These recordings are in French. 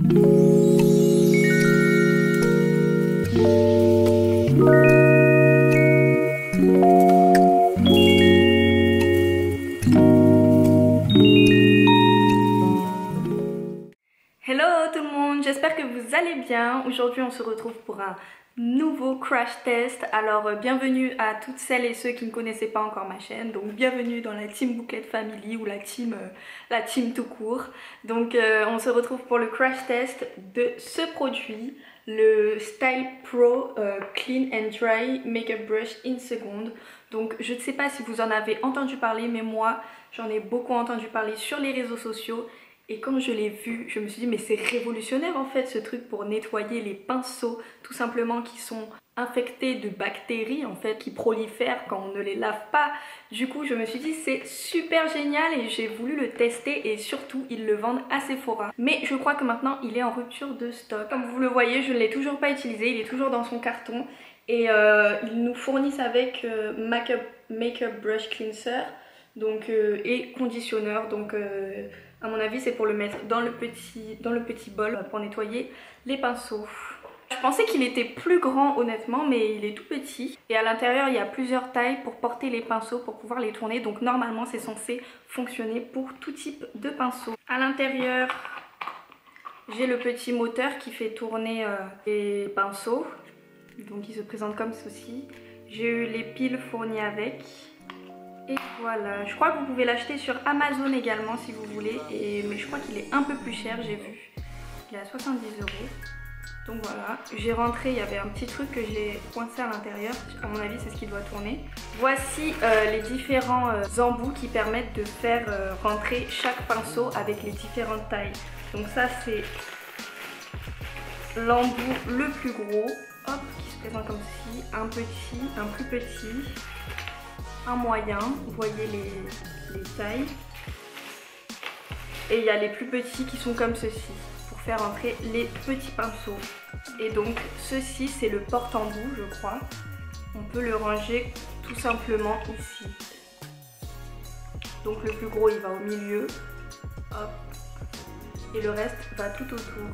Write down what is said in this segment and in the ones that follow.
Hello tout le monde, j'espère que vous allez bien. Aujourd'hui on se retrouve pour un nouveau crash test. Alors bienvenue à toutes celles et ceux qui ne connaissaient pas encore ma chaîne. Donc bienvenue dans la team Bouclette Family ou la team tout court. Donc on se retrouve pour le crash test de ce produit, le Style Pro Clean and Dry Makeup Brush in Seconde. Donc je ne sais pas si vous en avez entendu parler, mais moi j'en ai beaucoup entendu parler sur les réseaux sociaux. Et quand je l'ai vu, je me suis dit mais c'est révolutionnaire en fait ce truc pour nettoyer les pinceaux tout simplement qui sont infectés de bactéries en fait qui prolifèrent quand on ne les lave pas. Du coup je me suis dit c'est super génial et j'ai voulu le tester et surtout ils le vendent à Sephora. Mais je crois que maintenant il est en rupture de stock. Comme vous le voyez je ne l'ai toujours pas utilisé, il est toujours dans son carton et ils nous fournissent avec Makeup Brush Cleanser donc, et conditionneur donc à mon avis c'est pour le mettre dans le petit bol pour nettoyer les pinceaux. Je pensais qu'il était plus grand honnêtement mais il est tout petit et à l'intérieur il y a plusieurs tailles pour porter les pinceaux pour pouvoir les tourner, donc normalement c'est censé fonctionner pour tout type de pinceau. À l'intérieur j'ai le petit moteur qui fait tourner les pinceaux, donc il se présente comme ceci. J'ai eu les piles fournies avec. Et voilà, je crois que vous pouvez l'acheter sur Amazon également si vous voulez, mais je crois qu'il est un peu plus cher, j'ai vu. Il est à 70 €. Donc voilà, j'ai rentré, il y avait un petit truc que j'ai coincé à l'intérieur, à mon avis c'est ce qui doit tourner. Voici les différents embouts qui permettent de faire rentrer chaque pinceau avec les différentes tailles. Donc ça c'est l'embout le plus gros, hop, qui se présente comme ceci, un petit, un plus petit, un moyen, vous voyez les tailles, et il y a les plus petits qui sont comme ceci pour faire entrer les petits pinceaux. Et donc ceci c'est le porte-embout je crois, on peut le ranger tout simplement ici. Donc le plus gros il va au milieu, hop, et le reste va tout autour.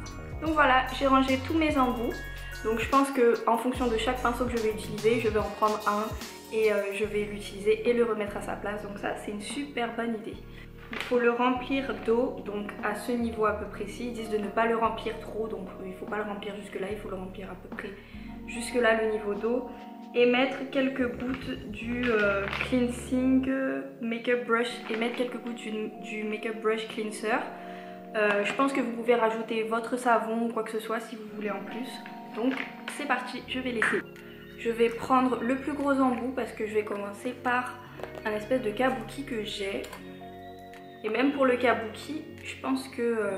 Donc voilà, j'ai rangé tous mes embouts. Donc je pense que en fonction de chaque pinceau que je vais utiliser, je vais en prendre un et je vais l'utiliser et le remettre à sa place. Donc ça c'est une super bonne idée. Il faut le remplir d'eau, donc à ce niveau à peu précis. Ils disent de ne pas le remplir trop, donc il ne faut pas le remplir jusque là, il faut le remplir à peu près jusque là le niveau d'eau. Et mettre quelques gouttes du cleansing makeup brush et mettre quelques gouttes du makeup brush cleanser. Je pense que vous pouvez rajouter votre savon ou quoi que ce soit si vous voulez en plus. Donc c'est parti, je vais laisser. Je vais prendre le plus gros embout parce que je vais commencer par un espèce de kabuki que j'ai. Et même pour le kabuki, je pense que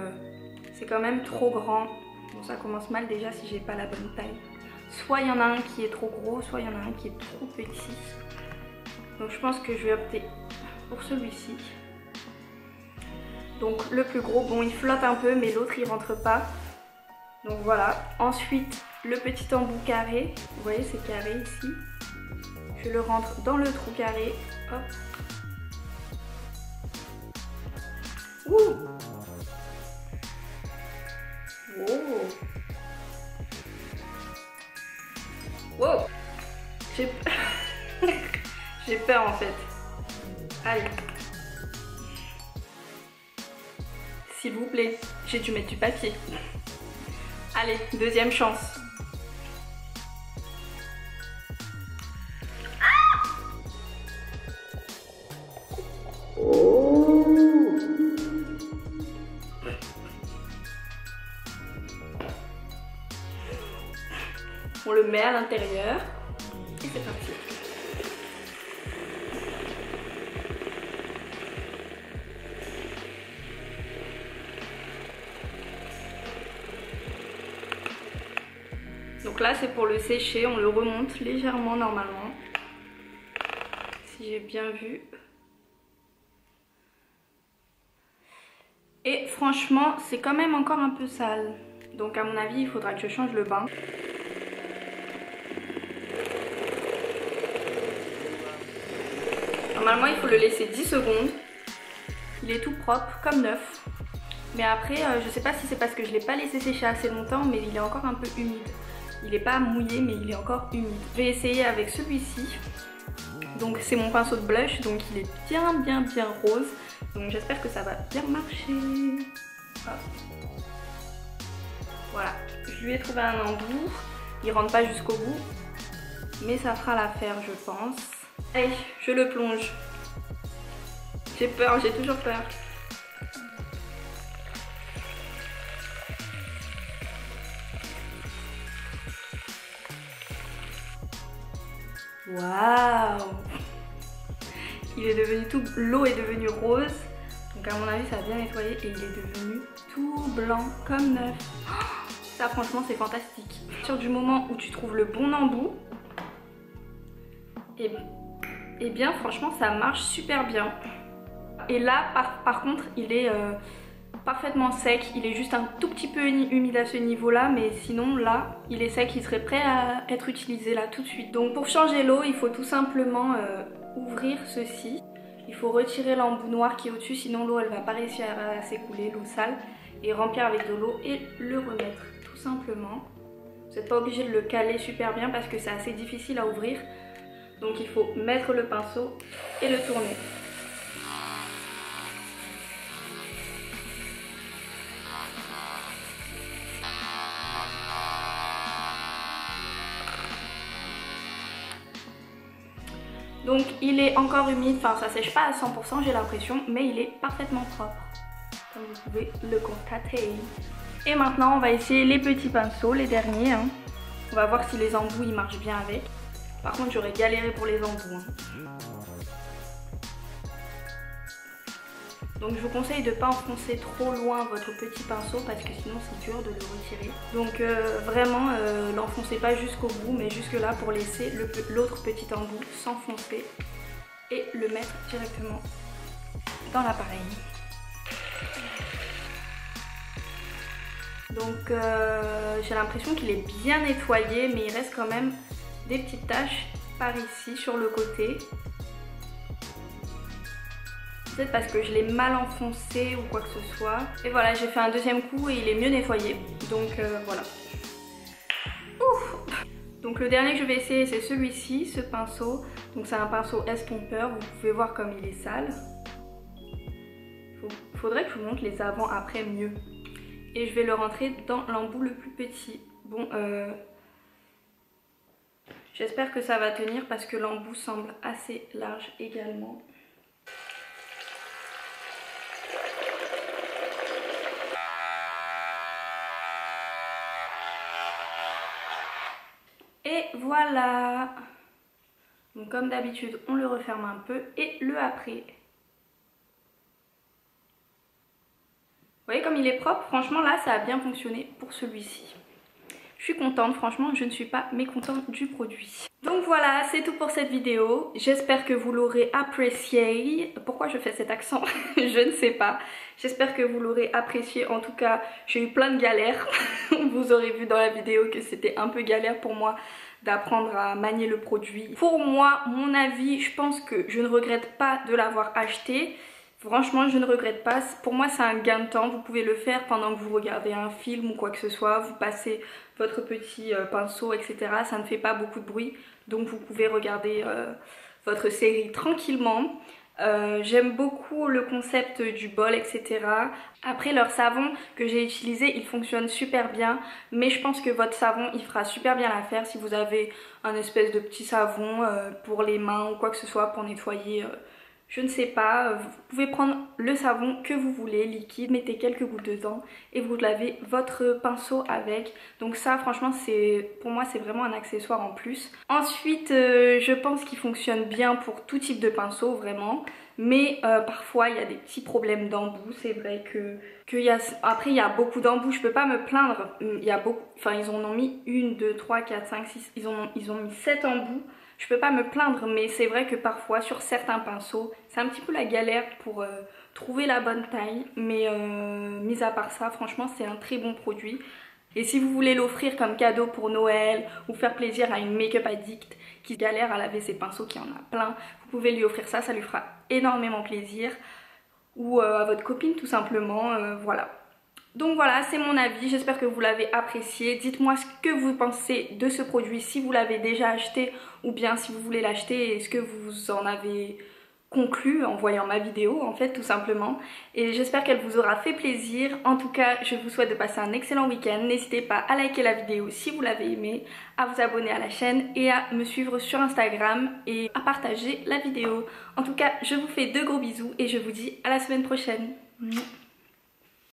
c'est quand même trop grand. Bon, ça commence mal déjà si j'ai pas la bonne taille. Soit il y en a un qui est trop gros, soit il y en a un qui est trop petit. Donc je pense que je vais opter pour celui-ci. Donc le plus gros, bon il flotte un peu mais l'autre il rentre pas. Donc voilà. Ensuite le petit embout carré, vous voyez c'est carré ici. Je le rentre dans le trou carré, hop. Ouh. Wow. Wow. J'ai j'ai peur en fait. Allez. S'il vous plaît, j'ai dû mettre du papier. Allez, deuxième chance. Ah! On le met à l'intérieur et c'est parti. Donc là c'est pour le sécher, on le remonte légèrement normalement, si j'ai bien vu. Et franchement c'est quand même encore un peu sale, donc à mon avis il faudra que je change le bain. Normalement il faut le laisser 10 secondes, il est tout propre comme neuf. Mais après, je sais pas si c'est parce que je l'ai pas laissé sécher assez longtemps, mais il est encore un peu humide. Il est pas mouillé, mais il est encore humide. Je vais essayer avec celui-ci. Donc c'est mon pinceau de blush, donc il est bien rose. Donc j'espère que ça va bien marcher. Hop. Voilà, je lui ai trouvé un embout. Il rentre pas jusqu'au bout, mais ça fera l'affaire, je pense. Allez, je le plonge. J'ai peur, j'ai toujours peur. Waouh! Il est devenu tout... L'eau est devenue rose. Donc à mon avis ça a bien nettoyé et il est devenu tout blanc comme neuf. Ça franchement c'est fantastique. À partir du moment où tu trouves le bon embout, et bien franchement ça marche super bien. Et là par contre il est parfaitement sec. Il est juste un tout petit peu humide à ce niveau là, mais sinon là il est sec, il serait prêt à être utilisé là tout de suite. Donc pour changer l'eau il faut tout simplement ouvrir ceci. Il faut retirer l'embout noir qui est au-dessus, sinon l'eau elle va pas réussir à s'écouler, l'eau sale, et remplir avec de l'eau et le remettre tout simplement. Vous n'êtes pas obligé de le caler super bien parce que c'est assez difficile à ouvrir. Donc il faut mettre le pinceau et le tourner. Donc il est encore humide, enfin ça sèche pas à 100% j'ai l'impression, mais il est parfaitement propre, comme vous pouvez le constater. Et maintenant on va essayer les petits pinceaux, les derniers. On va voir si les embouts ils marchent bien avec. Par contre j'aurais galéré pour les embouts. Donc je vous conseille de ne pas enfoncer trop loin votre petit pinceau parce que sinon c'est dur de le retirer. Donc vraiment l'enfoncez pas jusqu'au bout mais jusque là pour laisser l'autre petit embout s'enfoncer et le mettre directement dans l'appareil. Donc j'ai l'impression qu'il est bien nettoyé mais il reste quand même des petites taches par ici sur le côté. Peut-être parce que je l'ai mal enfoncé ou quoi que ce soit. Et voilà, j'ai fait un deuxième coup et il est mieux nettoyé. Donc voilà. Ouf. Donc le dernier que je vais essayer c'est celui-ci, ce pinceau. Donc c'est un pinceau estompeur, vous pouvez voir comme il est sale. Faudrait que je vous montre les avant-après mieux. Et je vais le rentrer dans l'embout le plus petit. Bon, j'espère que ça va tenir parce que l'embout semble assez large également. Et voilà. Donc comme d'habitude, on le referme un peu et le après. Vous voyez comme il est propre, franchement là ça a bien fonctionné pour celui-ci. Je suis contente, franchement je ne suis pas mécontente du produit. Donc voilà, c'est tout pour cette vidéo. J'espère que vous l'aurez apprécié. Pourquoi je fais cet accent? Je ne sais pas. J'espère que vous l'aurez apprécié. En tout cas, j'ai eu plein de galères. Vous aurez vu dans la vidéo que c'était un peu galère pour moi d'apprendre à manier le produit. Pour moi, mon avis, je pense que je ne regrette pas de l'avoir acheté. Franchement, je ne regrette pas. Pour moi, c'est un gain de temps. Vous pouvez le faire pendant que vous regardez un film ou quoi que ce soit. Vous passez votre petit pinceau, etc. Ça ne fait pas beaucoup de bruit. Donc, vous pouvez regarder votre série tranquillement. J'aime beaucoup le concept du bol, etc. Après, leur savon que j'ai utilisé, il fonctionne super bien. Mais je pense que votre savon, il fera super bien l'affaire si vous avez un espèce de petit savon pour les mains ou quoi que ce soit pour nettoyer... je ne sais pas, vous pouvez prendre le savon que vous voulez, liquide, mettez quelques gouttes dedans et vous lavez votre pinceau avec. Donc ça franchement pour moi c'est vraiment un accessoire en plus. Ensuite je pense qu'il fonctionne bien pour tout type de pinceau vraiment. Mais parfois il y a des petits problèmes d'embout, c'est vrai après il y a beaucoup d'embouts, je peux pas me plaindre. Il y a beaucoup, enfin ils en ont mis 1, 2, 3, 4, 5, 6, ils ont mis 7 embouts. Je peux pas me plaindre mais c'est vrai que parfois sur certains pinceaux c'est un petit peu la galère pour trouver la bonne taille. Mais mis à part ça franchement c'est un très bon produit. Et si vous voulez l'offrir comme cadeau pour Noël ou faire plaisir à une make-up addict qui galère à laver ses pinceaux, qui en a plein, vous pouvez lui offrir ça, ça lui fera énormément plaisir. Ou à votre copine tout simplement, voilà. Donc voilà, c'est mon avis, j'espère que vous l'avez apprécié. Dites-moi ce que vous pensez de ce produit, si vous l'avez déjà acheté ou bien si vous voulez l'acheter et ce que vous en avez conclu en voyant ma vidéo en fait tout simplement. Et j'espère qu'elle vous aura fait plaisir. En tout cas, je vous souhaite de passer un excellent week-end. N'hésitez pas à liker la vidéo si vous l'avez aimée, à vous abonner à la chaîne et à me suivre sur Instagram et à partager la vidéo. En tout cas, je vous fais de gros bisous et je vous dis à la semaine prochaine.